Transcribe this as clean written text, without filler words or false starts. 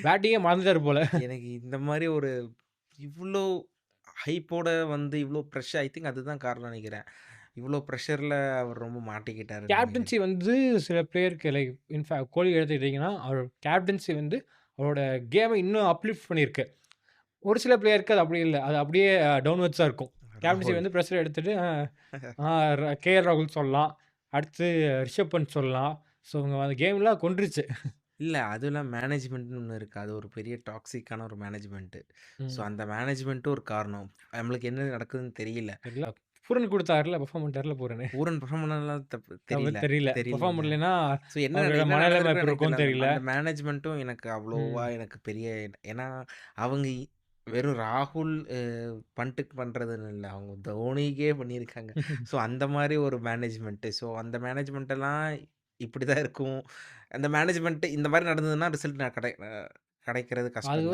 பேட்டிங்கே மறந்துட்டாரு போல. எனக்கு இந்த மாரி ஒரு இவ்ளோ ஹைப்போட வந்து இவ்ளோ பிரஷர் ஐ திங்க் அதுதான் காரணம்னு நெனைக்கிறேன். இவ்ளோ பிரஷர்ல அவர் ரொம்ப மாட்டிக்கிட்டாருன்னு நெனைக்கிறேன். கேப்டன்சி வந்து சில பிளேயருக்கு லைக் கோலி எடுத்துக்கிட்டீங்கன்னா, அவர் கேப்டன்சி வந்து அவரோட கேம இன்னும் அப்லிஃப்ட் பண்ணியிருக்கு. ஒரு சில பிளேயருக்கு அது அப்படி இல்ல. அது அப்படியே டவுன்வர்ட்ஸா இருக்கும். கேப்டன்சி ராகுல். வந்து பிரஷர் எடுத்துட்டு ஆ கேஎல் ராகுல் சொல்லலாம். அடுத்து ரிஷப் பண்ட் சொல்லலாம். ஸோ இவங்க அந்த கேம்லாம் கொன்றுச்சு. இல்ல அதுலாம் மேனேஜ்மெண்ட்ன்னு ஒண்ணு இருக்கு. அது ஒரு பெரிய டாக்ஸிக்கான ஒரு மேனேஜ்மென்ட். ஸோ ம். அந்த மேனேஜ்மென்ட்டும் ஒரு காரணம். நம்மளுக்கு என்ன நடக்குதுன்னு தெரியல. தெரியல. பூரன் குடுத்தார்ல, பெர்ஃபார்ம் பண்ணிட்டார்ல பூரனு. பூரன் பெர்ஃபார்ம் பண்ணலாம் தப்பு தவிர தெரியல. தெரியல. பெர்ஃபார்ம் தெரியலங்க. பண்ணலைன்னா, ஸோ அவரோட என்ன மனநிலைமை நடந்திருக்குன்னு எப்படி எனக்கு தெரியல. இருக்கும்னு அந்த தெரியல. அந்த மேனேஜ்மென்ட்டும் எனக்கு அவ்வளோவா ம். எனக்கு பெரிய ஏன்னா, அவங்க வெறும் ராகுல் பண்ட்டுக்கு பண்றதுன்னு இல்ல. அவங்க தோனிக்கே பண்ணியிருக்காங்க. ஸோ அந்த மாரி ஒரு மேனேஜ்மென்ட். ஸோ அந்த மேனேஜ்மென்ட்டெல்லாம் இப்படிதான் இருக்கும். அந்த மேனேஜ்மென்ட் இந்த மாரி நடந்ததுன்னா ரிசல்ட் கிடைக்கிறது அது கஷ்டம் தான்.